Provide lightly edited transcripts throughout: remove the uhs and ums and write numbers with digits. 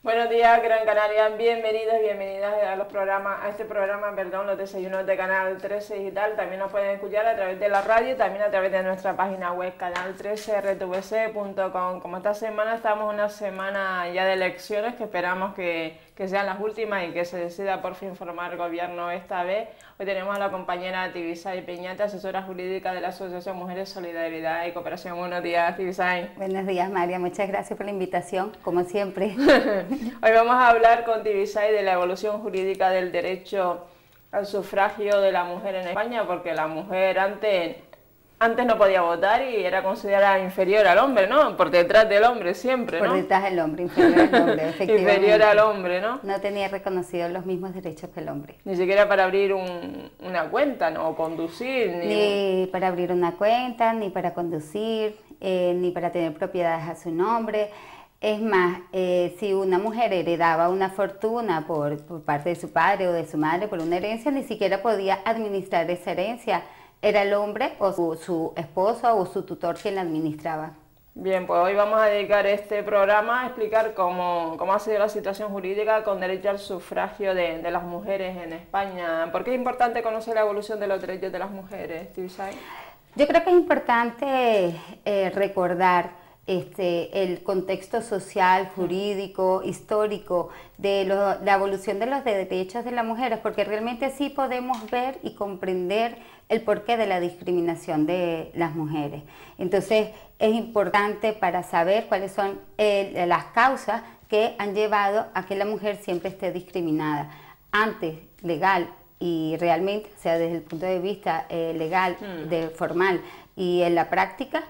Buenos días, Gran Canaria, bienvenidos, bienvenidas a este programa, los desayunos de Canal 13 Digital. También nos pueden escuchar a través de la radio y también a través de nuestra página web, canal13rtvc.com. Como esta semana estamos en una semana ya de elecciones, que esperamos que sean las últimas y que se decida por fin formar el gobierno esta vez. Hoy tenemos a la compañera Tibisay Peñate, asesora jurídica de la Asociación Mujeres Solidaridad y Cooperación. Buenos días, Tibisay. Buenos días, María. Muchas gracias por la invitación, como siempre. Hoy vamos a hablar con Tibisay de la evolución jurídica del derecho al sufragio de la mujer en España, porque la mujer antes no podía votar y era considerada inferior al hombre, ¿no? Por detrás del hombre siempre, ¿no? Por detrás del hombre, inferior al hombre, efectivamente. Inferior al hombre, ¿no? No tenía reconocidos los mismos derechos que el hombre. Ni siquiera para abrir una cuenta, ¿no? O conducir. Ni para abrir una cuenta, ni para conducir, ni para tener propiedades a su nombre. Es más, si una mujer heredaba una fortuna por parte de su padre o de su madre por una herencia, ni siquiera podía administrar esa herencia. Era el hombre o su esposo o su tutor quien la administraba. Bien, pues hoy vamos a dedicar este programa a explicar cómo ha sido la situación jurídica con derecho al sufragio de las mujeres en España. ¿Por qué es importante conocer la evolución de los derechos de las mujeres, Tibisay? Yo creo que es importante recordar el contexto social, jurídico, histórico de la evolución de los derechos de las mujeres, porque realmente sí podemos ver y comprender el porqué de la discriminación de las mujeres. Entonces es importante para saber cuáles son las causas que han llevado a que la mujer siempre esté discriminada. Antes, legal y realmente, o sea, desde el punto de vista legal, formal y en la práctica,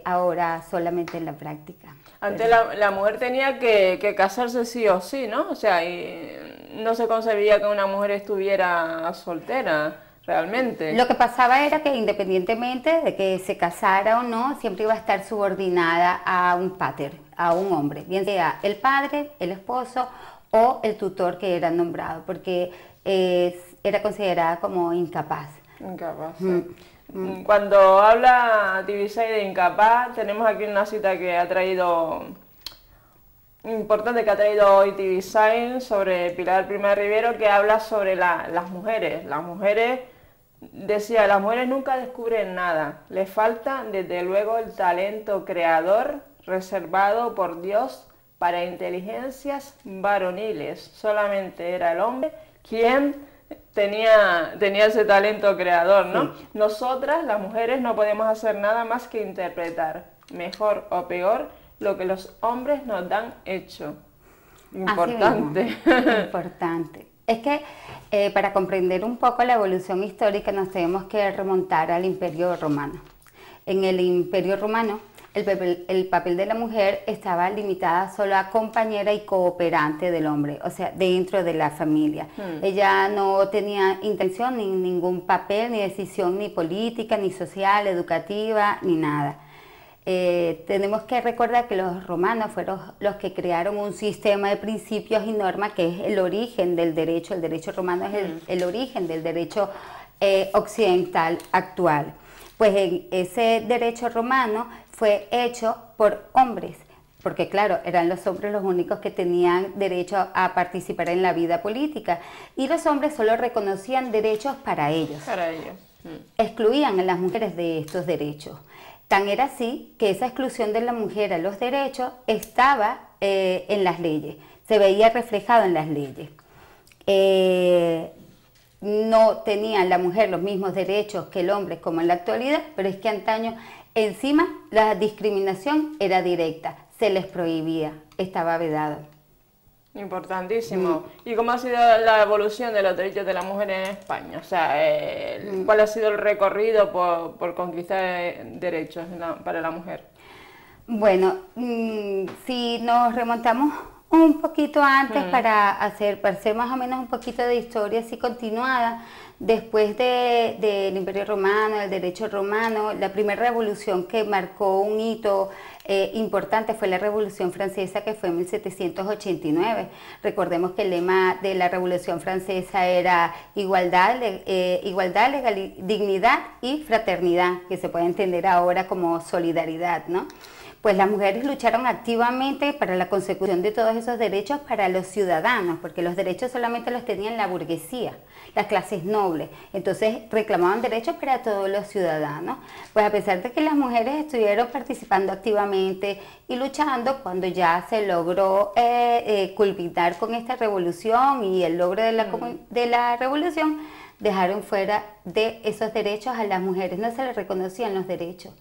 ahora solamente en la práctica. Antes la mujer tenía que casarse sí o sí, ¿no? O sea, no se concebía que una mujer estuviera soltera, realmente. Lo que pasaba era que independientemente de que se casara o no, siempre iba a estar subordinada a un pater, a un hombre, bien sea el padre, el esposo o el tutor que era nombrado, porque era considerada como incapaz. Incapaz, sí. Cuando habla Tibisay de incapaz, tenemos aquí una cita importante que ha traído hoy Tibisay sobre Pilar Prima Rivero, que habla sobre las mujeres. Las mujeres, decía, las mujeres nunca descubren nada, les falta desde luego el talento creador reservado por Dios para inteligencias varoniles. Solamente era el hombre quien tenía ese talento creador, ¿no? Sí. Nosotras, las mujeres, no podemos hacer nada más que interpretar, mejor o peor, lo que los hombres nos dan hecho. Importante. Importante. Es que para comprender un poco la evolución histórica nos tenemos que remontar al Imperio Romano. En el Imperio Romano, el papel de la mujer estaba limitada solo a compañera y cooperante del hombre, o sea, dentro de la familia. Ella no tenía intención, ni ningún papel, ni decisión, ni política, ni social, educativa, ni nada. Tenemos que recordar que los romanos fueron los que crearon un sistema de principios y normas que es el origen del derecho. El derecho romano es el origen del derecho occidental actual. Pues ese derecho romano fue hecho por hombres, porque claro, eran los hombres los únicos que tenían derecho a participar en la vida política, y los hombres solo reconocían derechos para ellos. Para ellos. Excluían a las mujeres de estos derechos. Tan era así que esa exclusión de la mujer a los derechos estaba en las leyes, se veía reflejado en las leyes. No tenía la mujer los mismos derechos que el hombre como en la actualidad, pero es que antaño encima la discriminación era directa, se les prohibía, estaba vedado. Importantísimo. ¿Y cómo ha sido la evolución de los derechos de la mujer en España? O sea, ¿cuál ha sido el recorrido por conquistar derechos para la mujer? Bueno, si nos remontamos un poquito antes para hacer más o menos un poquito de historia así continuada, después del Imperio Romano, del derecho romano, la primera revolución que marcó un hito importante fue la Revolución Francesa, que fue en 1789. Recordemos que el lema de la Revolución Francesa era igualdad, dignidad y fraternidad, que se puede entender ahora como solidaridad, ¿no? Pues las mujeres lucharon activamente para la consecución de todos esos derechos para los ciudadanos, porque los derechos solamente los tenían la burguesía, las clases nobles. Entonces reclamaban derechos para todos los ciudadanos. Pues a pesar de que las mujeres estuvieron participando activamente y luchando, cuando ya se logró culminar con esta revolución y el logro de la revolución, dejaron fuera de esos derechos a las mujeres, no se les reconocían los derechos.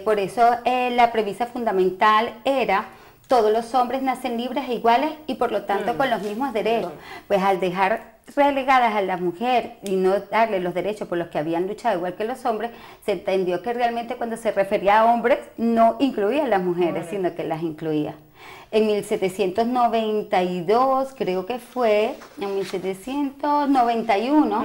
Por eso la premisa fundamental era: todos los hombres nacen libres e iguales y por lo tanto con los mismos derechos. Pues al dejar relegadas a la mujer y no darle los derechos por los que habían luchado igual que los hombres, se entendió que realmente cuando se refería a hombres no incluía a las mujeres, sino que las incluía. En 1792, creo que fue, en 1791,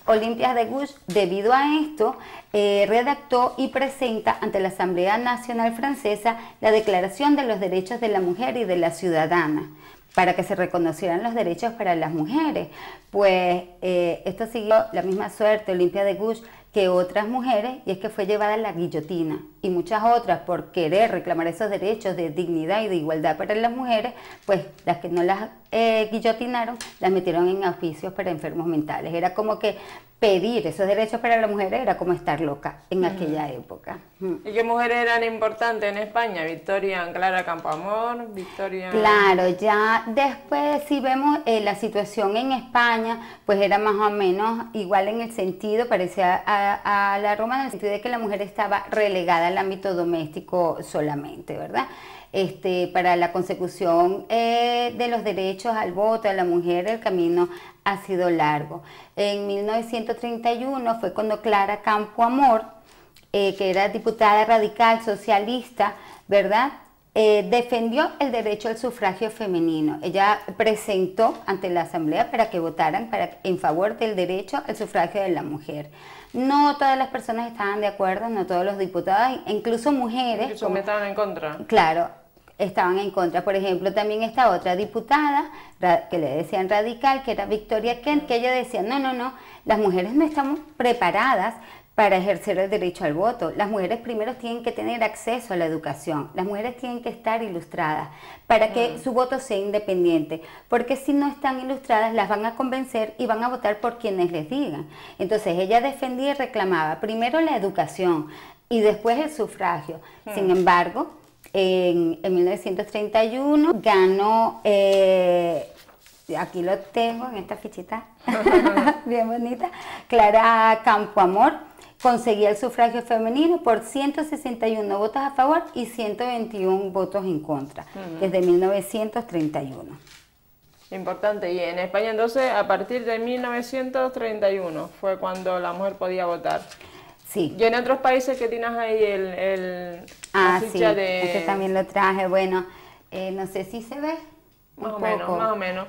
Olympia de Gouges, debido a esto, redactó y presenta ante la Asamblea Nacional Francesa la Declaración de los Derechos de la Mujer y de la Ciudadana, para que se reconocieran los derechos para las mujeres. Pues esto siguió la misma suerte, Olympia de Gouges, que otras mujeres, y es que fue llevada a la guillotina, y muchas otras, por querer reclamar esos derechos de dignidad y de igualdad para las mujeres, pues las que no las guillotinaron, las metieron en hospicios para enfermos mentales. Era como que pedir esos derechos para las mujeres era como estar loca en aquella época. ¿Y qué mujeres eran importantes en España? Victoria Clara Campoamor, Victoria... Claro, ya después si vemos la situación en España, pues era más o menos igual en el sentido, parecía a la romana, en el sentido de que la mujer estaba relegada al ámbito doméstico solamente, ¿verdad? Para la consecución de los derechos al voto a la mujer, el camino ha sido largo. En 1931 fue cuando Clara Campoamor, que era diputada radical socialista, ¿verdad?, defendió el derecho al sufragio femenino. Ella presentó ante la Asamblea para que votaran en favor del derecho al sufragio de la mujer. No todas las personas estaban de acuerdo, no todos los diputados, incluso mujeres. Incluso estaban en contra. Claro, estaban en contra. Por ejemplo, también esta otra diputada, que le decían radical, que era Victoria Kent, que ella decía, no, las mujeres no estamos preparadas para ejercer el derecho al voto. Las mujeres primero tienen que tener acceso a la educación, las mujeres tienen que estar ilustradas para que su voto sea independiente, porque si no están ilustradas las van a convencer y van a votar por quienes les digan. Entonces ella defendía y reclamaba primero la educación y después el sufragio. Sin embargo, en 1931 ganó, aquí lo tengo en esta fichita, bien bonita, Clara Campoamor, conseguía el sufragio femenino por 161 votos a favor y 121 votos en contra, desde 1931. Importante. Y en España entonces, a partir de 1931, fue cuando la mujer podía votar. Sí. Y en otros países que tienes ahí la ficha de... este también lo traje, bueno, no sé si se ve. Más o menos.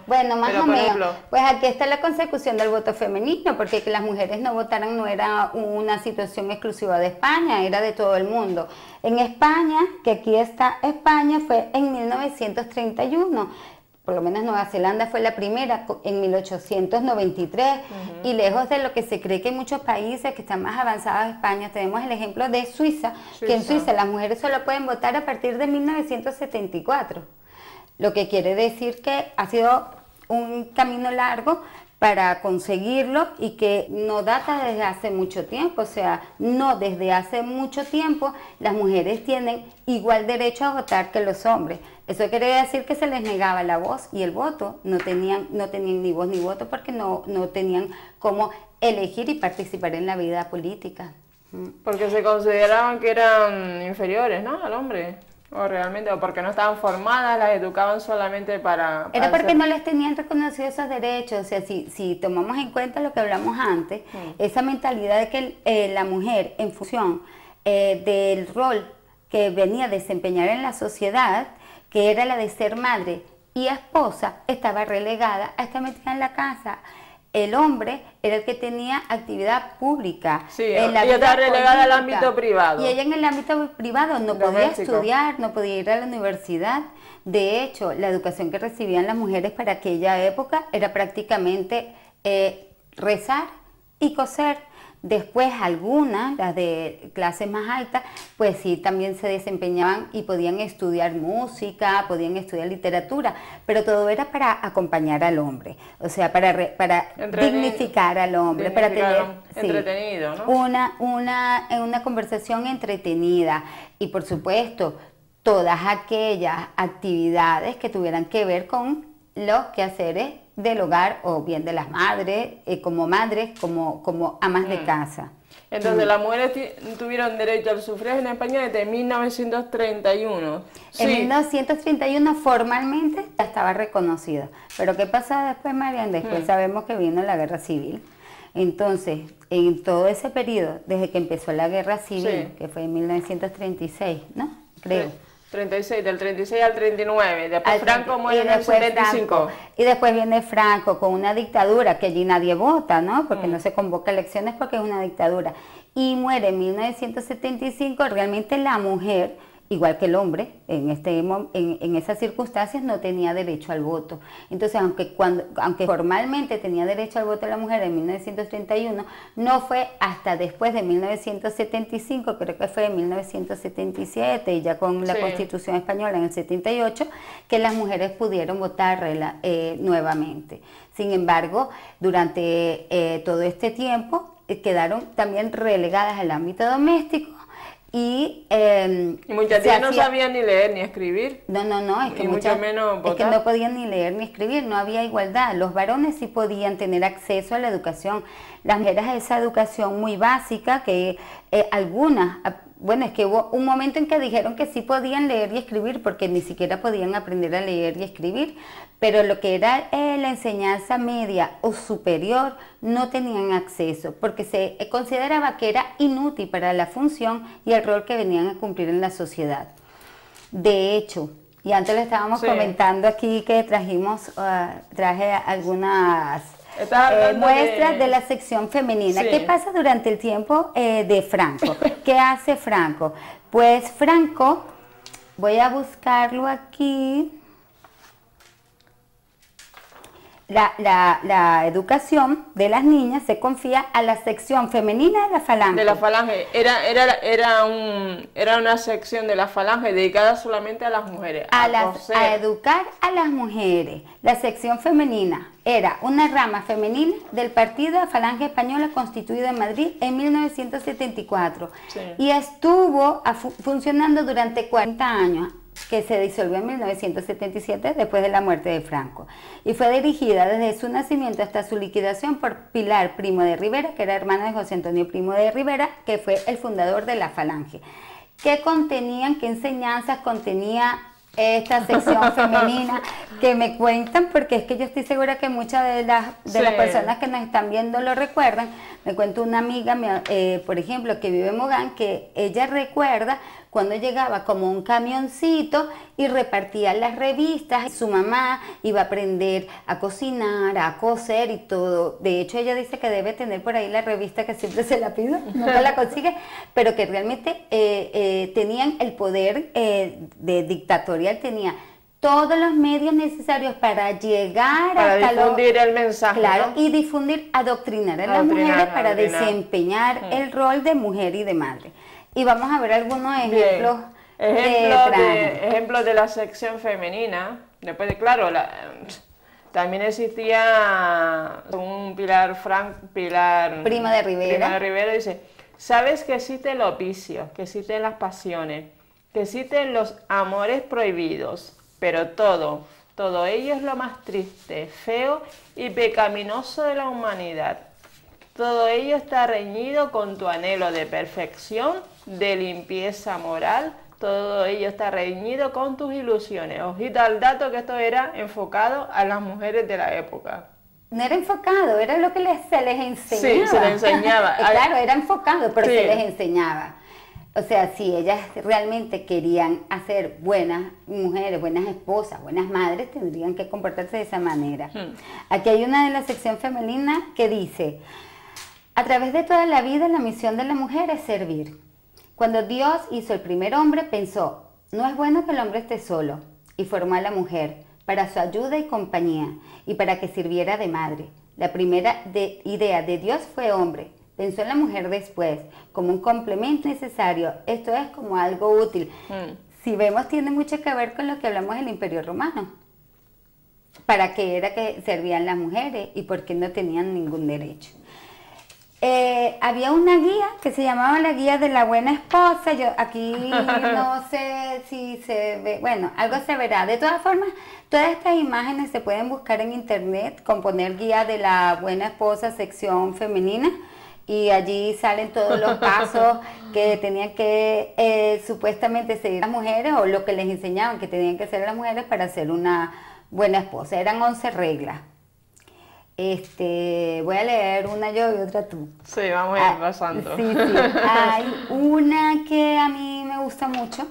Bueno, más pero, o menos. ejemplo, pues aquí está la consecución del voto femenino, porque que las mujeres no votaran no era una situación exclusiva de España, era de todo el mundo. En España, que aquí está España, fue en 1931. Por lo menos Nueva Zelanda fue la primera en 1893, y lejos de lo que se cree que en muchos países que están más avanzados de España, tenemos el ejemplo de Suiza, que en Suiza las mujeres solo pueden votar a partir de 1974. Lo que quiere decir que ha sido un camino largo para conseguirlo y que no data desde hace mucho tiempo, o sea, no desde hace mucho tiempo las mujeres tienen igual derecho a votar que los hombres. Eso quiere decir que se les negaba la voz y el voto, no tenían ni voz ni voto porque no tenían cómo elegir y participar en la vida política. Porque se consideraban que eran inferiores, ¿no?, al hombre. O realmente, o porque no estaban formadas, las educaban solamente para era porque no les tenían reconocidos esos derechos. O sea, si tomamos en cuenta lo que hablamos antes, esa mentalidad de que la mujer, en función del rol que venía a desempeñar en la sociedad, que era la de ser madre y esposa, estaba relegada a estar metida en la casa. El hombre era el que tenía actividad pública. Sí, ella estaba relegada al ámbito privado. Y ella en el ámbito privado no podía estudiar, no podía ir a la universidad. De hecho, la educación que recibían las mujeres para aquella época era prácticamente rezar y coser. Después algunas, las de clases más altas, pues sí, también se desempeñaban y podían estudiar música, podían estudiar literatura, pero todo era para acompañar al hombre, o sea, para dignificar al hombre, para tener entretenido, ¿no? una conversación entretenida y por supuesto todas aquellas actividades que tuvieran que ver con los quehaceres del hogar o bien de las madres, como amas de casa. Entonces las mujeres tuvieron derecho al sufragio en España desde 1931. En 1931 formalmente ya estaba reconocido. Pero ¿qué pasa después, Marian? Después sabemos que vino la guerra civil. Entonces, en todo ese periodo, desde que empezó la guerra civil, que fue en 1936, ¿no? Creo. 36, del 36 al 39, después Franco muere en el 75. Y después viene Franco con una dictadura, que allí nadie vota, ¿no? Porque no se convoca elecciones porque es una dictadura. Y muere en 1975, realmente la mujer, igual que el hombre, en esas circunstancias no tenía derecho al voto. Entonces, aunque formalmente tenía derecho al voto la mujer en 1931, no fue hasta después de 1975, creo que fue en 1977, y ya con la Constitución Española en el 78, que las mujeres pudieron votar nuevamente. Sin embargo, durante todo este tiempo quedaron también relegadas al ámbito doméstico. Y muchas tías no sabían ni leer ni escribir. No, es que mucho menos votar. Es que no podían ni leer ni escribir, no había igualdad. Los varones sí podían tener acceso a la educación. Las mujeres a esa educación muy básica que algunas, bueno, es que hubo un momento en que dijeron que sí podían leer y escribir porque ni siquiera podían aprender a leer y escribir, pero lo que era la enseñanza media o superior no tenían acceso porque se consideraba que era inútil para la función y el rol que venían a cumplir en la sociedad. De hecho, y antes le estábamos comentando aquí que traje algunas muestras de la sección femenina. ¿Qué pasa durante el tiempo de Franco? ¿Qué hace Franco? Pues Franco, voy a buscarlo aquí. La educación de las niñas se confía a la sección femenina de la Falange. De la Falange. Era una sección de la Falange dedicada solamente a las mujeres. A educar a las mujeres. La sección femenina era una rama femenina del partido de Falange Española constituido en Madrid en 1974. Y estuvo funcionando durante 40 años, que se disolvió en 1977 después de la muerte de Franco y fue dirigida desde su nacimiento hasta su liquidación por Pilar Primo de Rivera, que era hermana de José Antonio Primo de Rivera, que fue el fundador de la Falange. ¿Qué enseñanzas contenía esta sección femenina? Que me cuentan, porque es que yo estoy segura que muchas de las personas que nos están viendo lo recuerdan. Me cuenta una amiga, por ejemplo, que vive en Mogán, que ella recuerda cuando llegaba como un camioncito y repartía las revistas. Su mamá iba a aprender a cocinar, a coser y todo. De hecho, ella dice que debe tener por ahí la revista, que siempre se la pido, nunca la consigue, pero que realmente tenían el poder de dictatorial, tenía todos los medios necesarios para llegar para difundir el mensaje, claro, ¿no? Y difundir, adoctrinar a las mujeres para desempeñar el rol de mujer y de madre. Y vamos a ver algunos ejemplos. Ejemplos de la sección femenina. Después, claro, también existía un Pilar Prima de Rivera, dice: sabes que existen los vicios, que existen las pasiones, que existen los amores prohibidos, pero todo ello es lo más triste, feo y pecaminoso de la humanidad. Todo ello está reñido con tu anhelo de perfección, de limpieza moral. Todo ello está reñido con tus ilusiones. Ojito al dato, que esto era enfocado a las mujeres de la época. No era enfocado, era lo que se les enseñaba. Sí, se les enseñaba. Claro, era enfocado, pero se les enseñaba. O sea, si ellas realmente querían hacer buenas mujeres, buenas esposas, buenas madres, tendrían que comportarse de esa manera. Aquí hay una de la sección femenina que dice: a través de toda la vida, la misión de la mujer es servir. Cuando Dios hizo el primer hombre, pensó: no es bueno que el hombre esté solo, y formó a la mujer para su ayuda y compañía, y para que sirviera de madre. La primera idea de Dios fue hombre. pensó en la mujer después, como un complemento necesario, esto es como algo útil. Si vemos, tiene mucho que ver con lo que hablamos del Imperio Romano. ¿Para qué era que servían las mujeres y por qué no tenían ningún derecho? Había una guía que se llamaba la guía de la buena esposa. Yo aquí no sé si se ve, bueno, algo se verá. De todas formas, todas estas imágenes se pueden buscar en internet con poner guía de la buena esposa sección femenina y allí salen todos los pasos que tenían que supuestamente seguir las mujeres o lo que les enseñaban que tenían que hacer las mujeres para ser una buena esposa. Eran 11 reglas. Voy a leer una yo y otra tú. Sí, vamos a ir pasando. Sí. Hay una que a mí me gusta mucho,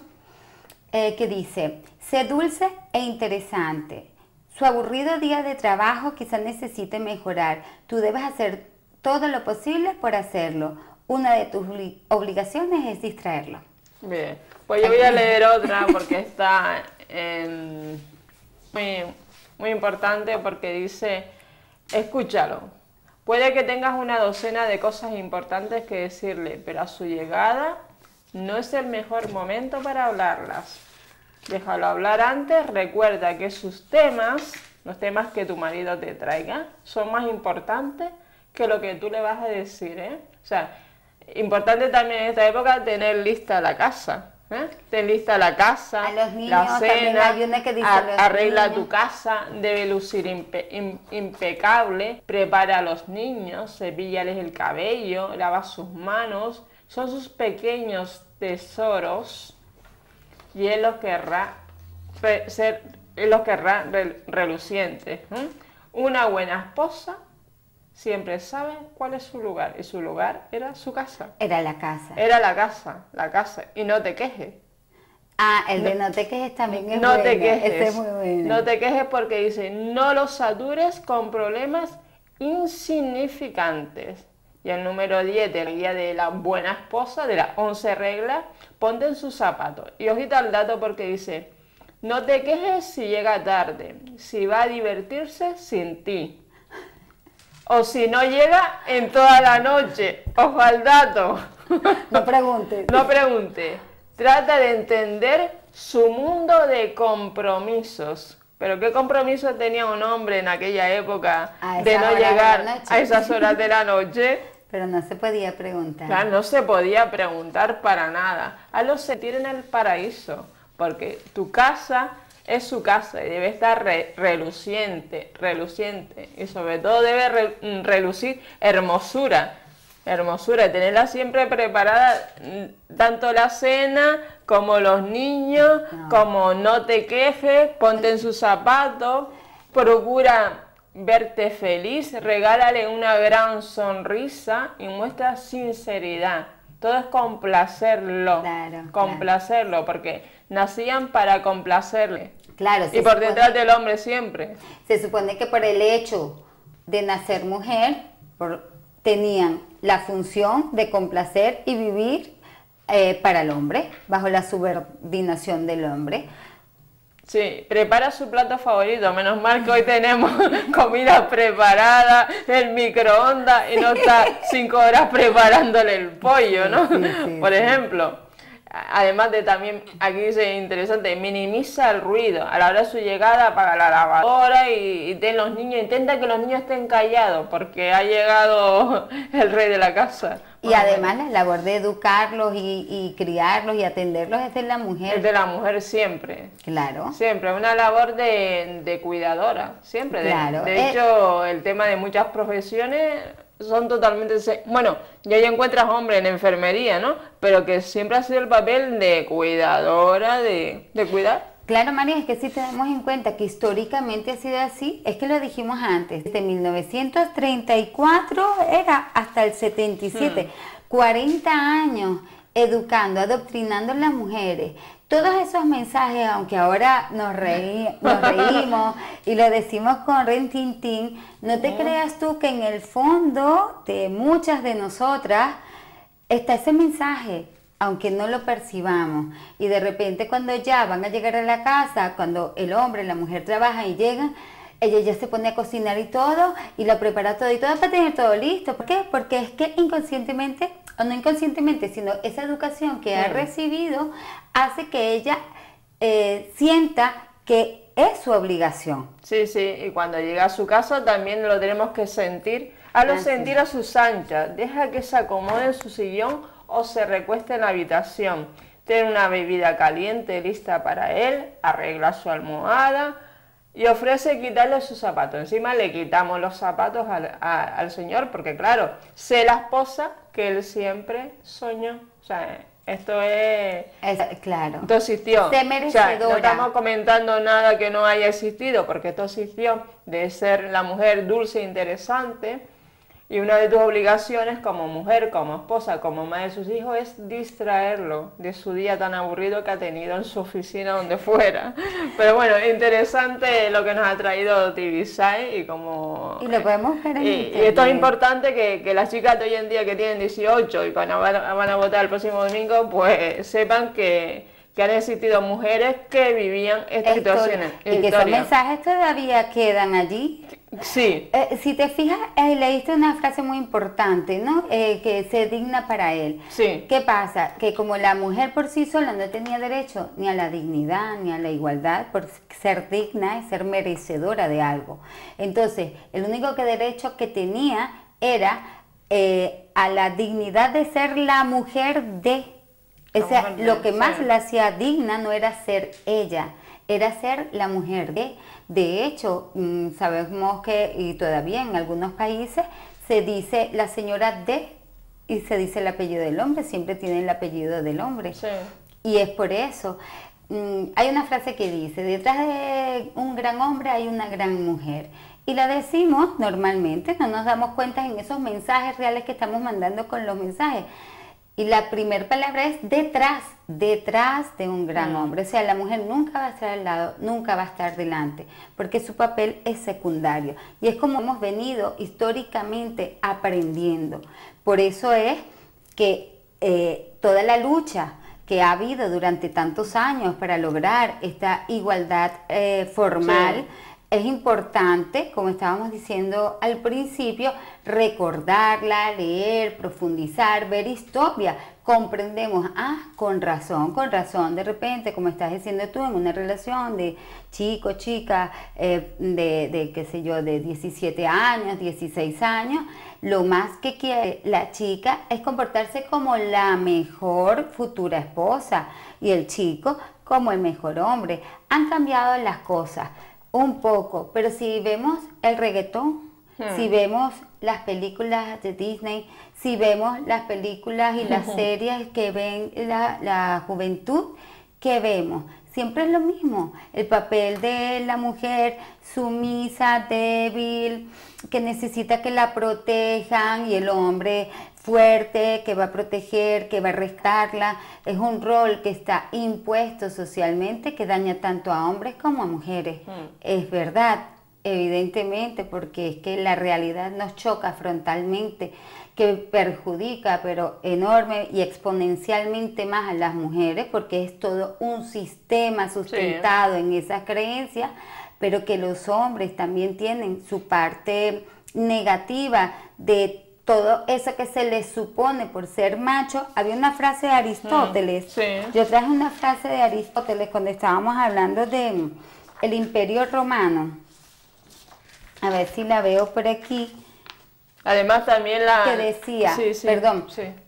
que dice, sé dulce e interesante. Su aburrido día de trabajo quizás necesite mejorar. Tú debes hacer todo lo posible por hacerlo. Una de tus obligaciones es distraerlo. Bien, pues yo voy a leer otra porque está muy importante porque dice... Escúchalo. Puede que tengas una docena de cosas importantes que decirle, pero a su llegada no es el mejor momento para hablarlas. Déjalo hablar antes, recuerda que sus temas, los temas que tu marido te traiga, son más importantes que lo que tú le vas a decir, ¿eh? O sea, importante también en esta época tener lista la casa. Ten lista la casa, a los niños, la cena, hay una que dice arregla niños. Tu casa, debe lucir impecable, prepara a los niños, cepíllales el cabello, lava sus manos, son sus pequeños tesoros y él los querrá relucientes. Una buena esposa siempre sabe cuál es su lugar, y su lugar era su casa. Era la casa. Era la casa, y no te quejes. El de no te quejes también es no bueno. Te quejes. Ese es muy bueno. No te quejes porque dice, no los satures con problemas insignificantes. Y el número 10 de la guía de la buena esposa, de las 11 reglas, ponte en sus zapatos. Y ojito al dato porque dice, no te quejes si llega tarde, si va a divertirse sin ti. O si no llega en toda la noche. Ojo al dato. No pregunte. No pregunte. Trata de entender su mundo de compromisos. Pero ¿qué compromiso tenía un hombre en aquella época de no llegar a esas horas de la noche? Pero no se podía preguntar. Claro, no se podía preguntar para nada. Hazlo sentir en el paraíso. Porque tu casa... es su casa y debe estar reluciente, y sobre todo debe relucir hermosura, y tenerla siempre preparada, tanto la cena como los niños, como no te quejes, ponte en sus zapatos, procura verte feliz, regálale una gran sonrisa y muestra sinceridad. Todo es complacerlo, complacerlo, porque nacían para complacerle. Claro, y por detrás del hombre siempre. Se supone que por el hecho de nacer mujer, tenían la función de complacer y vivir para el hombre, bajo la subordinación del hombre. Sí, prepara su plato favorito, menos mal que hoy tenemos comida preparada, el microondas y no está 5 horas preparándole el pollo, ¿no? Por ejemplo. Además de también, aquí dice interesante, minimiza el ruido. A la hora de su llegada apaga la lavadora y ten los niños, intenta que los niños estén callados porque ha llegado el rey de la casa. Y además la labor de educarlos y criarlos y atenderlos es de la mujer. Es de la mujer siempre. Claro. Siempre, una labor de cuidadora, siempre. Claro. De hecho, el tema de muchas profesiones son totalmente... Bueno, ya encuentras hombres en enfermería, ¿no? Pero que siempre ha sido el papel de cuidadora, de cuidar. Claro, María, es que si tenemos en cuenta que históricamente ha sido así, es que lo dijimos antes, desde 1934 era hasta el 77, 40 años educando, adoctrinando a las mujeres. Todos esos mensajes, aunque ahora nos reímos y lo decimos con rintintín, no te creas tú que en el fondo de muchas de nosotras está ese mensaje, aunque no lo percibamos. Y de repente cuando ya van a llegar a la casa, cuando el hombre y la mujer trabajan y llegan, ella ya se pone a cocinar y todo, y lo prepara todo y todo para tener todo listo. ¿Por qué? Porque es que inconscientemente, o no inconscientemente, sino esa educación que ha recibido hace que ella sienta que es su obligación. Sí, sí, y cuando llega a su casa también lo tenemos que sentir, hazlo sentir a sus anchas, deja que se acomode en su sillón o se recueste en la habitación, ten una bebida caliente lista para él, arregla su almohada y ofrece quitarle sus zapatos. Encima le quitamos los zapatos al señor porque claro, sé la esposa que él siempre soñó, o sea, esto es claro. Esto existió. Sé merecedora. O sea, no estamos comentando nada que no haya existido, porque esto existió de ser la mujer dulce e interesante. Y una de tus obligaciones como mujer, como esposa, como madre de sus hijos es distraerlo de su día tan aburrido que ha tenido en su oficina donde fuera. Pero bueno, interesante lo que nos ha traído Tibisay y como... Y lo podemos ver en y esto es importante que las chicas de hoy en día que tienen 18 y cuando van a votar el próximo domingo, pues sepan que han existido mujeres que vivían estas situaciones. Y que esos mensajes todavía quedan allí. Sí. Si te fijas, leíste una frase muy importante, ¿no? Que se digna para él. Sí. ¿Qué pasa? Que como la mujer por sí sola no tenía derecho ni a la dignidad, ni a la igualdad, por ser digna y ser merecedora de algo. Entonces, el único derecho que tenía era a la dignidad de ser la mujer de... O sea, lo que más la hacía digna no era ser ella, era ser la mujer de... De hecho, sabemos que, y todavía en algunos países, se dice la señora de y se dice el apellido del hombre, siempre tiene el apellido del hombre. Sí. Y es por eso. Hay una frase que dice, detrás de un gran hombre hay una gran mujer. Y la decimos normalmente, no nos damos cuenta en esos mensajes reales que estamos mandando con los mensajes. Y la primera palabra es detrás de un gran hombre. O sea, la mujer nunca va a estar al lado, nunca va a estar delante, porque su papel es secundario. Y es como hemos venido históricamente aprendiendo. Por eso es que toda la lucha que ha habido durante tantos años para lograr esta igualdad formal, es importante, como estábamos diciendo al principio, recordarla, leer, profundizar, ver historia. Comprendemos, con razón, de repente, como estás diciendo tú, en una relación de chico, chica, de qué sé yo, de 17 años, 16 años, lo más que quiere la chica es comportarse como la mejor futura esposa y el chico como el mejor hombre. Han cambiado las cosas un poco, pero si vemos el reggaetón, si vemos las películas de Disney, si vemos las películas y las series que ven la juventud, ¿qué vemos? Siempre es lo mismo, el papel de la mujer sumisa, débil, que necesita que la protejan, y el hombre fuerte, que va a proteger, que va a rescatarla. Es un rol que está impuesto socialmente, que daña tanto a hombres como a mujeres. Es verdad, evidentemente, porque es que la realidad nos choca frontalmente, que perjudica, pero enorme y exponencialmente más a las mujeres, porque es todo un sistema sustentado en esas creencias, pero que los hombres también tienen su parte negativa de todo eso que se les supone por ser macho. Había una frase de Aristóteles, yo traje una frase de Aristóteles cuando estábamos hablando de el Imperio Romano, a ver si la veo por aquí. Además también que decía,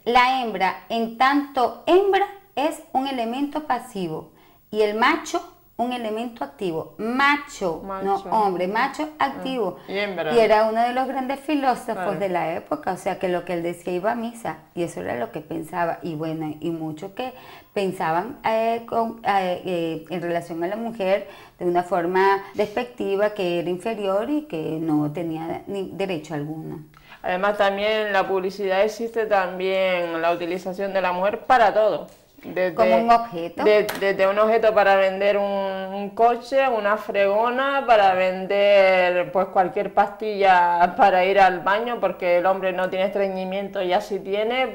la hembra, en tanto hembra, es un elemento pasivo y el macho un elemento activo. Macho, no hombre, macho activo. Y hembra. Y era uno de los grandes filósofos de la época, o sea que lo que él decía iba a misa, y eso era lo que pensaba. Y bueno, y muchos que pensaban en relación a la mujer de una forma despectiva, que era inferior y que no tenía ni derecho alguno. Además también en la publicidad existe también la utilización de la mujer para todo. como un objeto. Desde un objeto para vender un coche, una fregona, para vender pues cualquier pastilla para ir al baño, porque el hombre no tiene estreñimiento, ya sí tiene,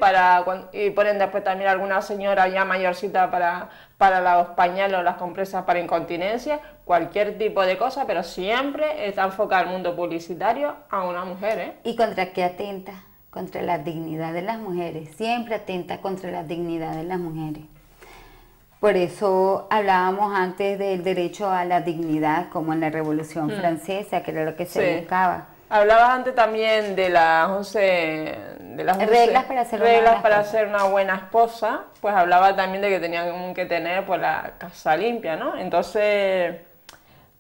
y ponen después también alguna señora ya mayorcita para los pañales o las compresas para incontinencia, cualquier tipo de cosa, pero siempre está enfocado el mundo publicitario a una mujer, ¿eh? ¿Y contra qué atenta? Contra la dignidad de las mujeres, siempre atenta contra la dignidad de las mujeres. Por eso hablábamos antes del derecho a la dignidad, como en la Revolución Francesa, que era lo que se buscaba. Hablabas antes también de las 11 reglas para ser una buena esposa, pues hablaba también de que tenían que tener pues la casa limpia, ¿no? Entonces,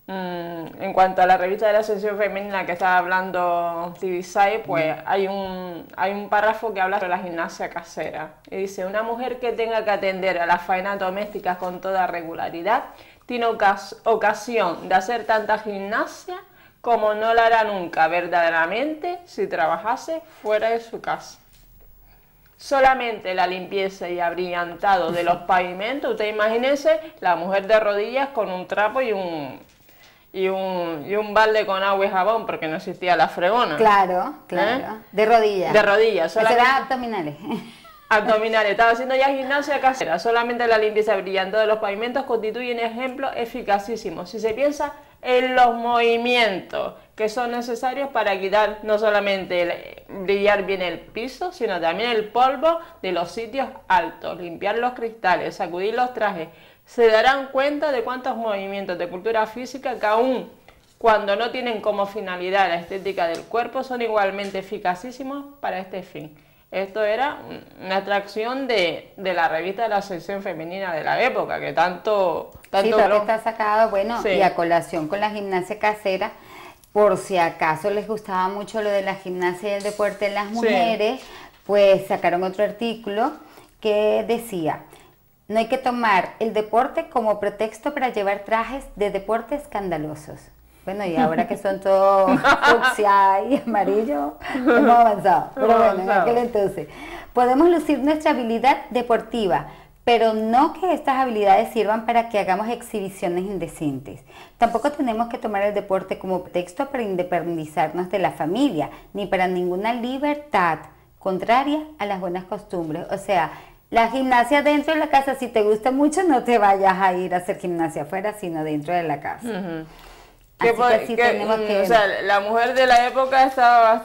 en cuanto a la revista de la sección femenina que estaba hablando TVSide, pues hay un párrafo que habla sobre la gimnasia casera. Y dice, una mujer que tenga que atender a las faenas domésticas con toda regularidad, tiene ocasión de hacer tanta gimnasia como no la hará nunca verdaderamente si trabajase fuera de su casa. Solamente la limpieza y abrillantado de los pavimentos, usted imagínese la mujer de rodillas con un trapo y un balde con agua y jabón, porque no existía la fregona. Claro, de rodillas. De rodillas. Solamente... Eso era abdominales. Abdominales, estaba haciendo ya gimnasia casera. Solamente la limpieza brillante de los pavimentos constituye un ejemplo eficacísimo. Si se piensa en los movimientos que son necesarios para quitar no solamente brillar bien el piso, sino también el polvo de los sitios altos, limpiar los cristales, sacudir los trajes, se darán cuenta de cuántos movimientos de cultura física que aún cuando no tienen como finalidad la estética del cuerpo son igualmente eficacísimos para este fin. Esto era una atracción de la revista de la sección femenina de la época, que tanto sí, todo está sacado, bueno, sí. Y a colación con la gimnasia casera, por si acaso les gustaba mucho lo de la gimnasia y el deporte de las mujeres, sí. Pues sacaron otro artículo que decía, no hay que tomar el deporte como pretexto para llevar trajes de deporte escandalosos. Bueno, y ahora que son todos fucsia y amarillo, hemos avanzado. Pero bueno, en aquel entonces, podemos lucir nuestra habilidad deportiva, pero no que estas habilidades sirvan para que hagamos exhibiciones indecentes. Tampoco tenemos que tomar el deporte como pretexto para independizarnos de la familia, ni para ninguna libertad contraria a las buenas costumbres. O sea, la gimnasia dentro de la casa, si te gusta mucho, no te vayas a ir a hacer gimnasia afuera, sino dentro de la casa. O sea, la mujer de la época estaba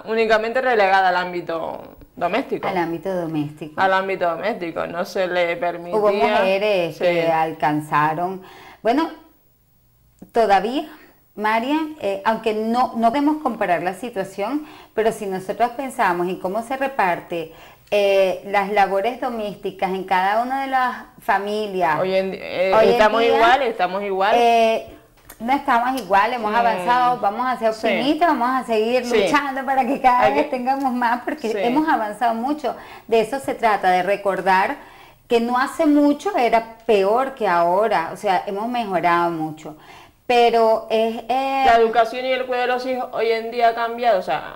únicamente relegada al ámbito doméstico. Al ámbito doméstico. Al ámbito doméstico, no se le permitía. Hubo mujeres que alcanzaron, bueno, todavía, María, aunque no podemos comparar la situación, pero si nosotros pensamos en cómo se reparte las labores domésticas en cada una de las familias. Hoy estamos igual. No estamos igual, hemos avanzado, vamos a ser optimistas, vamos a seguir luchando para que cada vez tengamos más, porque hemos avanzado mucho. De eso se trata, de recordar que no hace mucho era peor que ahora, o sea, hemos mejorado mucho. Pero la educación y el cuidado de los hijos hoy en día ha cambiado, o sea,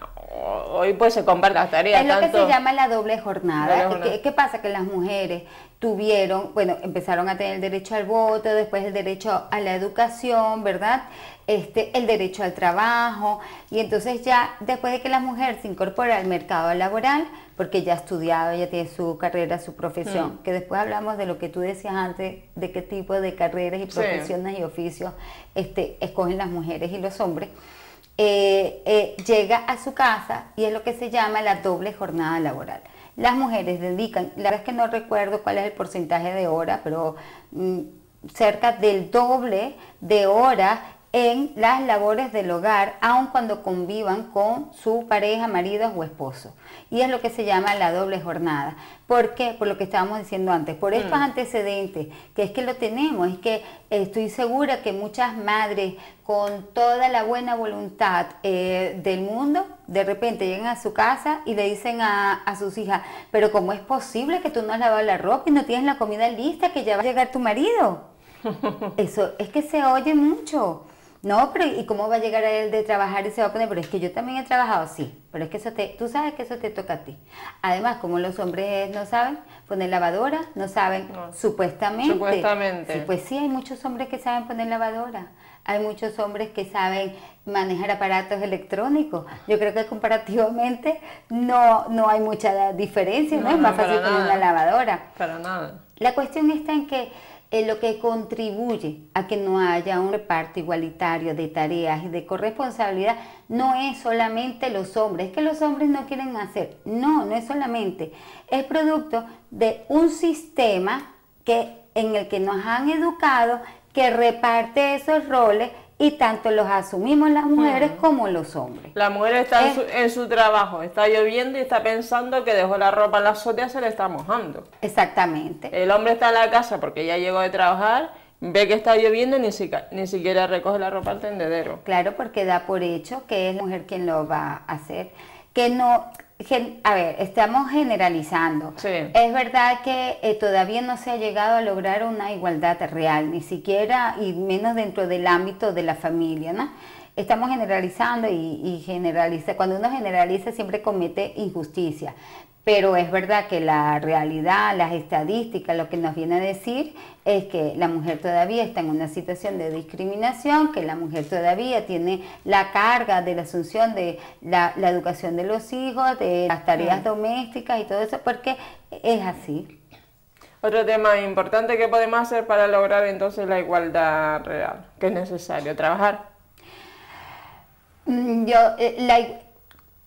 hoy pues se comparten las tareas. Es lo que se llama la doble jornada. ¿Qué pasa? Que las mujeres empezaron a tener el derecho al voto, después el derecho a la educación, ¿verdad? El derecho al trabajo, y entonces ya después de que la mujer se incorpora al mercado laboral, porque ya ha estudiado, ya tiene su carrera, su profesión, que después hablamos de lo que tú decías antes, de qué tipo de carreras y profesiones y oficios escogen las mujeres y los hombres, llega a su casa y es lo que se llama la doble jornada laboral. Las mujeres dedican, la verdad es que no recuerdo cuál es el porcentaje de horas, pero cerca del doble de horas en las labores del hogar, aun cuando convivan con su pareja, marido o esposo. Y es lo que se llama la doble jornada. ¿Por qué? Por lo que estábamos diciendo antes, por estos antecedentes, que es que lo tenemos, es que estoy segura que muchas madres con toda la buena voluntad del mundo, de repente llegan a su casa y le dicen a sus hijas, pero ¿cómo es posible que tú no has lavado la ropa y no tienes la comida lista, que ya va a llegar tu marido? Eso es que se oye mucho. No, pero ¿y cómo va a llegar a él de trabajar y se va a poner? Pero es que yo también he trabajado, sí, pero es que tú sabes que eso te toca a ti. Además, como los hombres no saben poner lavadora, no saben, No. supuestamente. Supuestamente. Sí, pues sí, hay muchos hombres que saben poner lavadora. Hay muchos hombres que saben manejar aparatos electrónicos. Yo creo que comparativamente no hay mucha diferencia, ¿no? Es más fácil poner una lavadora. Para nada. La cuestión está en que lo que contribuye a que no haya un reparto igualitario de tareas y de corresponsabilidad no es solamente los hombres, es que los hombres no quieren hacer, no es solamente, es producto de un sistema en el que nos han educado que reparte esos roles y tanto los asumimos las mujeres como los hombres. La mujer está en su trabajo, está lloviendo y está pensando que dejó la ropa en la azotea, se le está mojando. Exactamente. El hombre está en la casa porque ya llegó de trabajar, ve que está lloviendo y ni siquiera recoge la ropa al tendedero. Claro, porque da por hecho que es la mujer quien lo va a hacer. A ver, estamos generalizando. Sí. Es verdad que todavía no se ha llegado a lograr una igualdad real, ni siquiera, y menos dentro del ámbito de la familia, ¿no? Estamos generalizando y cuando uno generaliza siempre comete injusticia. Pero es verdad que la realidad, las estadísticas, lo que nos viene a decir es que la mujer todavía está en una situación de discriminación, que la mujer todavía tiene la carga de la asunción de la educación de los hijos, de las tareas domésticas y todo eso, porque es así. Otro tema importante que podemos hacer para lograr entonces la igualdad real, que es necesario trabajar.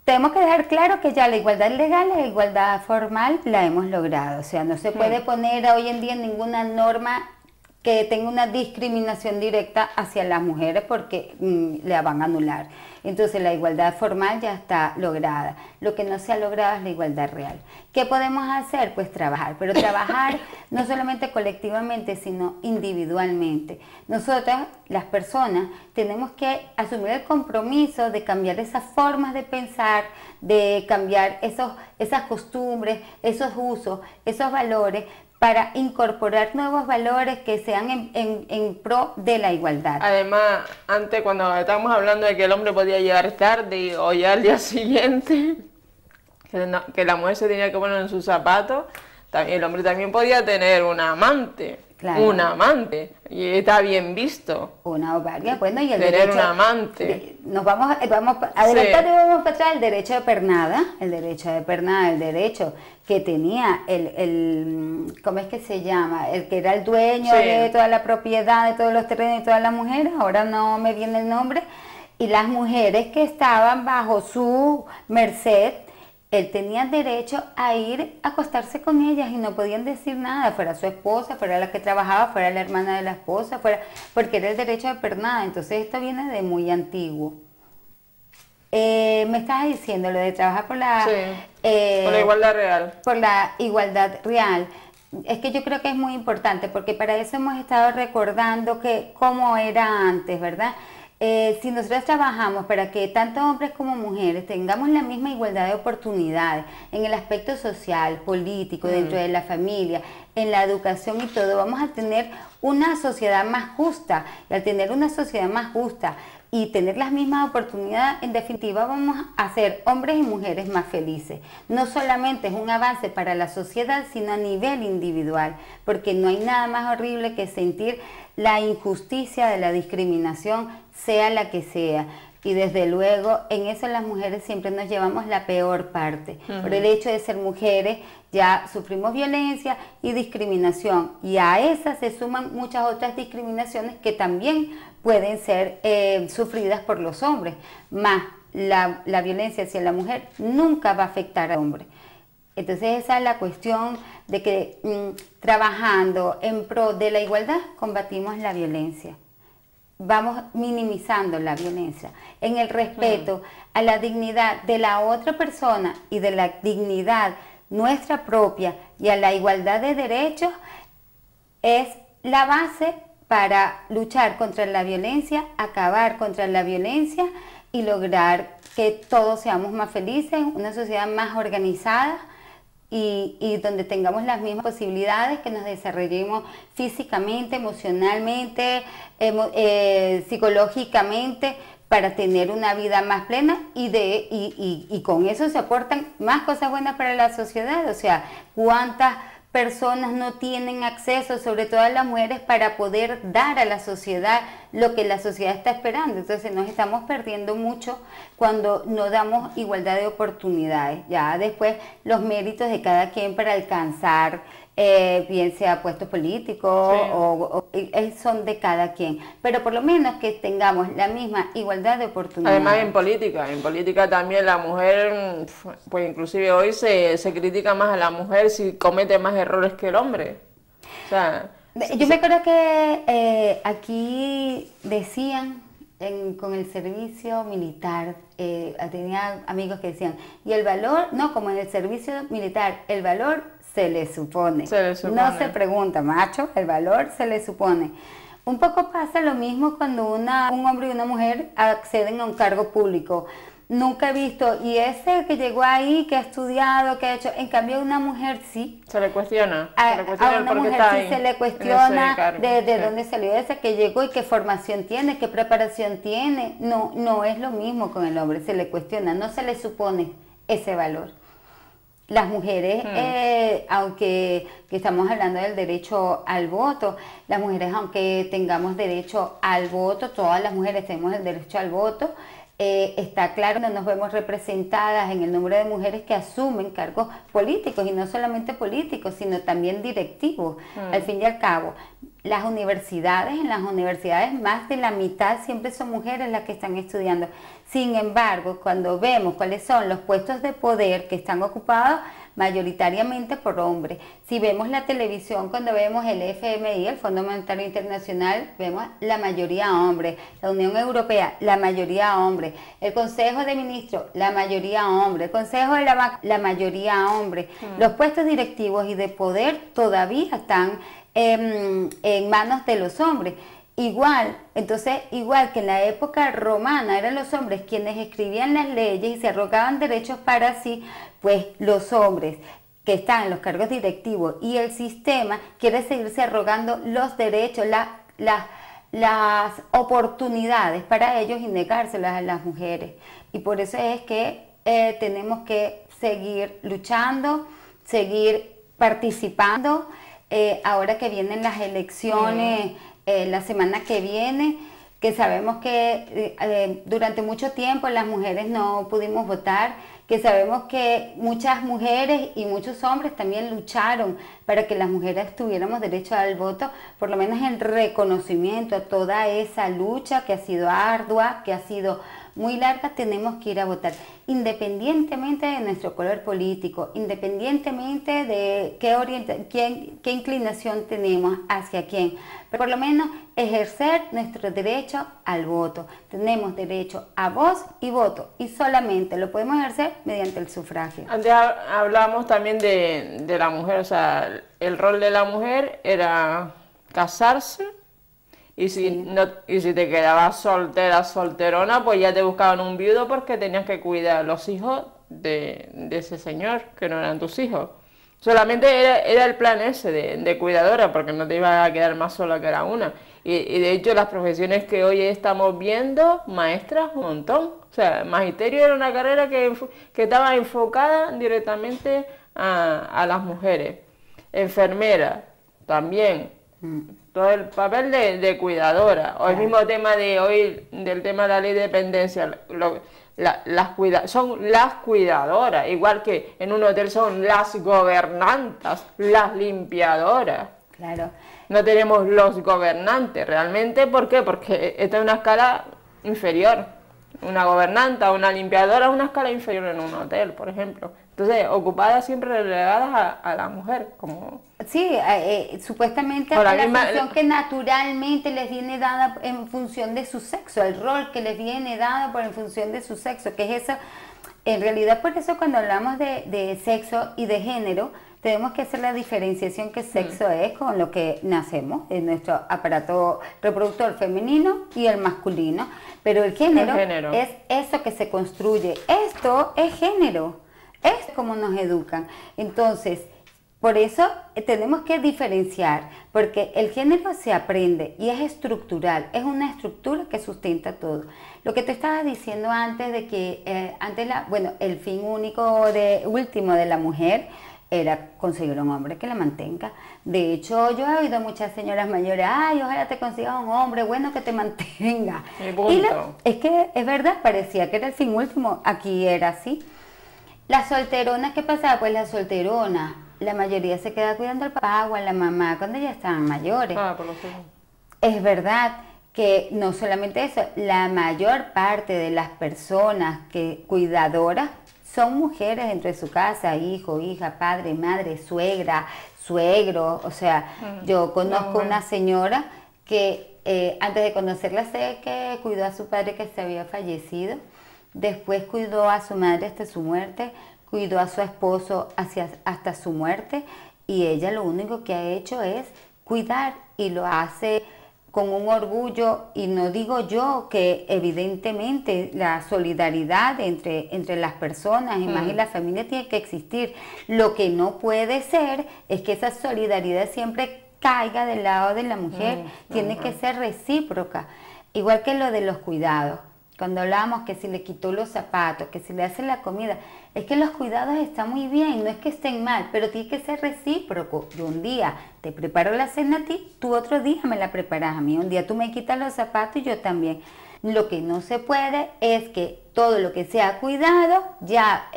Tenemos que dejar claro que ya la igualdad legal, la igualdad formal la hemos logrado. O sea, no se puede poner hoy en día ninguna norma que tenga una discriminación directa hacia las mujeres porque la van a anular. Entonces la igualdad formal ya está lograda. Lo que no se ha logrado es la igualdad real. ¿Qué podemos hacer? Pues trabajar, pero trabajar no solamente colectivamente, sino individualmente. Nosotras, las personas, tenemos que asumir el compromiso de cambiar esas formas de pensar, de cambiar esas costumbres, esos usos, esos valores, para incorporar nuevos valores que sean en pro de la igualdad. Además, antes cuando estábamos hablando de que el hombre podía llegar tarde o ya al día siguiente, que la mujer se tenía que poner en sus zapatos, el hombre también podía tener un amante. Claro. Un amante, y está bien visto. Una o varias, bueno, y el tener derecho, un amante. Nos vamos adelantar y vamos para atrás, el derecho de pernada, el derecho que tenía ¿cómo es que se llama? El que era el dueño de toda la propiedad, de todos los terrenos y todas las mujeres, ahora no me viene el nombre, y las mujeres que estaban bajo su merced, él tenía derecho a ir a acostarse con ellas y no podían decir nada, fuera su esposa, fuera la que trabajaba, fuera la hermana de la esposa, porque era el derecho de pernada. Entonces esto viene de muy antiguo. Me estabas diciendo lo de trabajar por la igualdad real. Por la igualdad real. Es que yo creo que es muy importante porque para eso hemos estado recordando cómo era antes, ¿verdad? Si nosotros trabajamos para que tanto hombres como mujeres tengamos la misma igualdad de oportunidades en el aspecto social, político, dentro de la familia, en la educación y todo, vamos a tener una sociedad más justa. Y al tener una sociedad más justa y tener las mismas oportunidades, en definitiva vamos a ser hombres y mujeres más felices. No solamente es un avance para la sociedad, sino a nivel individual, porque no hay nada más horrible que sentir la injusticia de la discriminación, sea la que sea. Y desde luego, en eso las mujeres siempre nos llevamos la peor parte. Por el hecho de ser mujeres, ya sufrimos violencia y discriminación. Y a esas se suman muchas otras discriminaciones que también pueden ser sufridas por los hombres. Más la violencia hacia la mujer nunca va a afectar al hombre. Entonces esa es la cuestión de que trabajando en pro de la igualdad combatimos la violencia. Vamos minimizando la violencia en el respeto a la dignidad de la otra persona y de la dignidad nuestra propia y a la igualdad de derechos es la base para luchar contra la violencia, acabar contra la violencia y lograr que todos seamos más felices, una sociedad más organizada y donde tengamos las mismas posibilidades, que nos desarrollemos físicamente, emocionalmente, psicológicamente, para tener una vida más plena y con eso se aportan más cosas buenas para la sociedad. O sea, cuántas personas no tienen acceso, sobre todo las mujeres, para poder dar a la sociedad lo que la sociedad está esperando. Entonces nos estamos perdiendo mucho cuando no damos igualdad de oportunidades. Ya después los méritos de cada quien para alcanzar, bien sea puestos políticos, sí, son de cada quien, pero por lo menos que tengamos la misma igualdad de oportunidades. Además en política también la mujer, pues inclusive hoy se critica más a la mujer si comete más errores que el hombre. O sea, yo me acuerdo que aquí decían con el servicio militar, tenía amigos que decían, y el valor, no, como en el servicio militar, el valor se le supone. No se pregunta, macho, el valor se le supone. Un poco pasa lo mismo cuando un hombre y una mujer acceden a un cargo público. Nunca he visto, y ese que llegó ahí, que ha estudiado, que ha hecho, en cambio una mujer sí. Se le cuestiona. A una mujer sí se le cuestiona de dónde salió ese que llegó y qué formación tiene, qué preparación tiene. No es lo mismo con el hombre, se le cuestiona, no se le supone ese valor. Las mujeres, aunque que estamos hablando del derecho al voto, las mujeres, aunque tengamos derecho al voto, todas las mujeres tenemos el derecho al voto, está claro, no nos vemos representadas en el número de mujeres que asumen cargos políticos, y no solamente políticos, sino también directivos. Al fin y al cabo, en las universidades más de la mitad siempre son mujeres las que están estudiando. Sin embargo, cuando vemos cuáles son los puestos de poder que están ocupados, mayoritariamente por hombres. Si vemos la televisión, cuando vemos el FMI, el Fondo Monetario Internacional, vemos la mayoría hombres. La Unión Europea, la mayoría hombres. El Consejo de Ministros, la mayoría hombres. El Consejo de la mayoría hombres. Los puestos directivos y de poder todavía están en manos de los hombres. Igual que en la época romana eran los hombres quienes escribían las leyes y se arrogaban derechos para sí, pues los hombres que están en los cargos directivos y el sistema quiere seguirse arrogando los derechos, las oportunidades para ellos y negárselas a las mujeres. Y por eso es que tenemos que seguir luchando, seguir participando. Ahora que vienen las elecciones, la semana que viene, que sabemos que durante mucho tiempo las mujeres no pudimos votar, que sabemos que muchas mujeres y muchos hombres también lucharon para que las mujeres tuviéramos derecho al voto, por lo menos el reconocimiento a toda esa lucha que ha sido ardua, que ha sido muy larga. Tenemos que ir a votar, independientemente de nuestro color político, independientemente de qué inclinación tenemos hacia quién, pero por lo menos ejercer nuestro derecho al voto. Tenemos derecho a voz y voto, y solamente lo podemos ejercer mediante el sufragio. Antes hablábamos también de la mujer, o sea, el rol de la mujer era casarse. Y si te quedabas solterona, pues ya te buscaban un viudo porque tenías que cuidar a los hijos de ese señor, que no eran tus hijos. Solamente era el plan ese de cuidadora, porque no te ibas a quedar más sola que era una. Y de hecho las profesiones que hoy estamos viendo, maestras, un montón. O sea, magisterio era una carrera que estaba enfocada directamente a las mujeres. Enfermera, también. Todo el papel de cuidadora, o el mismo tema de hoy, del tema de la ley de dependencia, son las cuidadoras, igual que en un hotel son las gobernantas, las limpiadoras. Claro. No tenemos los gobernantes, realmente, ¿por qué? Porque esta es una escala inferior. Una gobernanta o una limpiadora es una escala inferior en un hotel, por ejemplo. Entonces, ocupadas siempre relegadas a la mujer, como... Sí, supuestamente a la función que naturalmente les viene dada en función de su sexo, el rol que les viene dado en función de su sexo, que es eso. En realidad, por eso cuando hablamos de sexo y de género, tenemos que hacer la diferenciación que sexo es con lo que nacemos, en nuestro aparato reproductor femenino y el masculino, pero el género es eso que se construye. Esto es género. Es como nos educan. Entonces, por eso tenemos que diferenciar, porque el género se aprende y es estructural, es una estructura que sustenta todo. Lo que te estaba diciendo antes de que bueno, el fin último de la mujer era conseguir un hombre que la mantenga. De hecho, yo he oído muchas señoras mayores, ay, ojalá te consigas un hombre bueno que te mantenga. Es que es verdad, parecía que era el fin último, aquí era así. La solterona, ¿qué pasaba? Pues la solterona, la mayoría se queda cuidando al papá o a la mamá cuando ya estaban mayores. Por lo menos. Es verdad que no solamente eso, la mayor parte de las personas cuidadoras son mujeres dentro de su casa, hijo, hija, padre, madre, suegra, suegro. O sea, yo conozco una señora que antes de conocerla sé que cuidó a su padre que se había fallecido, después cuidó a su madre hasta su muerte, cuidó a su esposo hasta su muerte, y ella lo único que ha hecho es cuidar, y lo hace con un orgullo. Y no digo yo que evidentemente la solidaridad entre las personas y más en la familia tiene que existir. Lo que no puede ser es que esa solidaridad siempre caiga del lado de la mujer, tiene que ser recíproca. Igual que lo de los cuidados. Cuando hablamos que si le quitó los zapatos, que si le hace la comida, es que los cuidados están muy bien, no es que estén mal, pero tiene que ser recíproco. Yo un día te preparo la cena a ti, tú otro día me la preparas a mí. Un día tú me quitas los zapatos y yo también. Lo que no se puede es que todo lo que sea cuidado, ya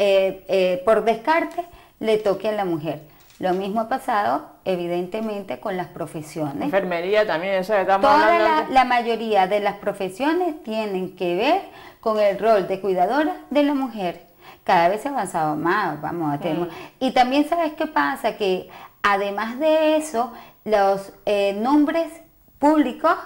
por descarte, le toque a la mujer. Lo mismo ha pasado, evidentemente, con las profesiones. Enfermería también, eso estamos hablando. La mayoría de las profesiones tienen que ver con el rol de cuidadora de la mujer. Cada vez se ha avanzado más, vamos a tener. Y también, ¿sabes qué pasa? Que además de eso, los nombres públicos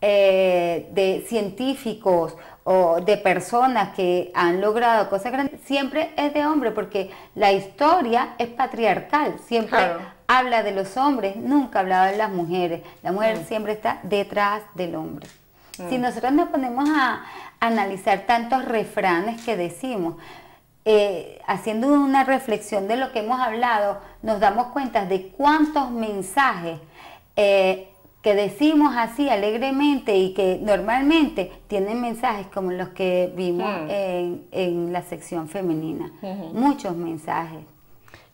de científicos o de personas que han logrado cosas grandes, siempre es de hombre, porque la historia es patriarcal, siempre habla de los hombres, nunca hablaba de las mujeres. La mujer siempre está detrás del hombre. Si nosotros nos ponemos a analizar tantos refranes que decimos, haciendo una reflexión de lo que hemos hablado, nos damos cuenta de cuántos mensajes que decimos así alegremente y que normalmente tienen mensajes como los que vimos en la sección femenina. Muchos mensajes.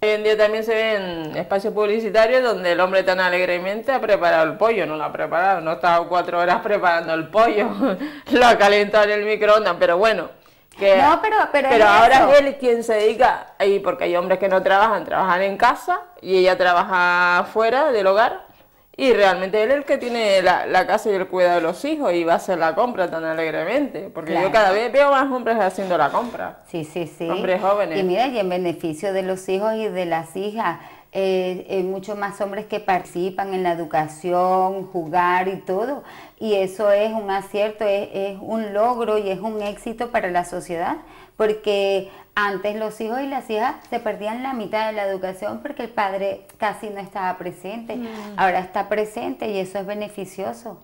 Hoy en día también se ven espacios publicitarios donde el hombre tan alegremente ha preparado el pollo, no lo ha preparado, no ha estado 4 horas preparando el pollo, lo ha calentado en el microondas, pero bueno. No, pero ahora es él quien se dedica, porque hay hombres que no trabajan en casa y ella trabaja fuera del hogar. Y realmente él es el que tiene la casa y el cuidado de los hijos y va a hacer la compra tan alegremente. Porque yo cada vez veo más hombres haciendo la compra. Sí. Hombres jóvenes. Y mira, y en beneficio de los hijos y de las hijas, muchos más hombres que participan en la educación, jugar y todo. Y eso es un acierto, es un logro y es un éxito para la sociedad. Porque antes los hijos y las hijas se perdían la mitad de la educación porque el padre casi no estaba presente. Ahora está presente y eso es beneficioso.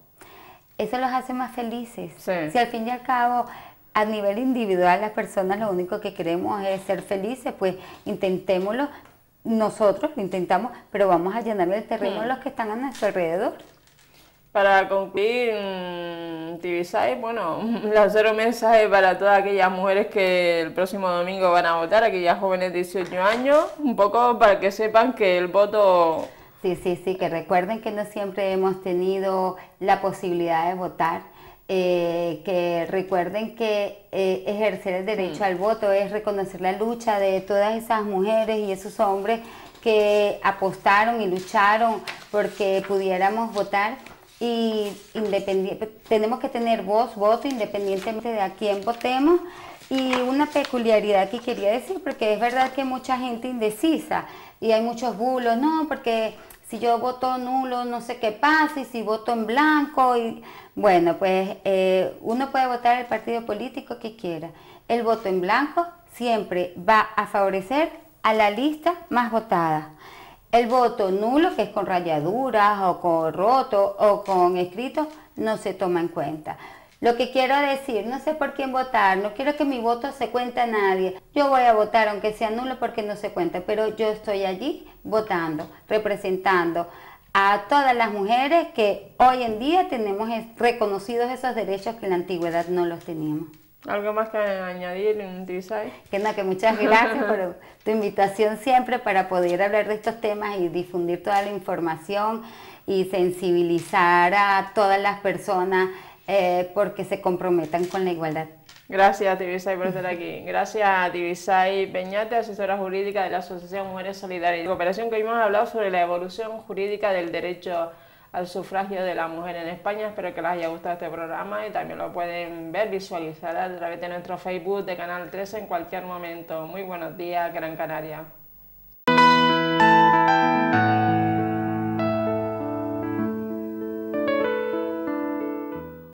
Eso los hace más felices. Si al fin y al cabo, a nivel individual, las personas lo único que queremos es ser felices, pues intentémoslo. Nosotros lo intentamos, pero vamos a llenarle el terreno a los que están a nuestro alrededor. Para concluir, Tibisay, bueno, lanzar un mensaje para todas aquellas mujeres que el próximo domingo van a votar, aquellas jóvenes de 18 años, un poco para que sepan que el voto... Sí, que recuerden que no siempre hemos tenido la posibilidad de votar, que recuerden que ejercer el derecho al voto es reconocer la lucha de todas esas mujeres y esos hombres que apostaron y lucharon porque pudiéramos votar. Y tenemos que tener voto independientemente de a quién votemos. Y una peculiaridad que quería decir, porque es verdad que hay mucha gente indecisa y hay muchos bulos, no, porque si yo voto nulo no sé qué pasa, y si voto en blanco, bueno, pues uno puede votar el partido político que quiera. El voto en blanco siempre va a favorecer a la lista más votada. El voto nulo, que es con rayaduras o con roto o con escrito, no se toma en cuenta. Lo que quiero decir, no sé por quién votar, no quiero que mi voto se cuente a nadie. Yo voy a votar aunque sea nulo porque no se cuenta, pero yo estoy allí votando, representando a todas las mujeres que hoy en día tenemos reconocidos esos derechos que en la antigüedad no los teníamos. ¿Algo más que añadir, Tibisay? Que no, que muchas gracias por tu invitación siempre para poder hablar de estos temas y difundir toda la información y sensibilizar a todas las personas porque se comprometan con la igualdad. Gracias, Tibisay, por estar aquí. Gracias a Tibisay Peñate, asesora jurídica de la Asociación Mujeres Solidarias y Cooperación, que hoy hemos hablado sobre la evolución jurídica del derecho al sufragio de la mujer en España. Espero que les haya gustado este programa y también lo pueden ver, visualizar a través de nuestro Facebook de Canal 13 en cualquier momento. Muy buenos días, Gran Canaria.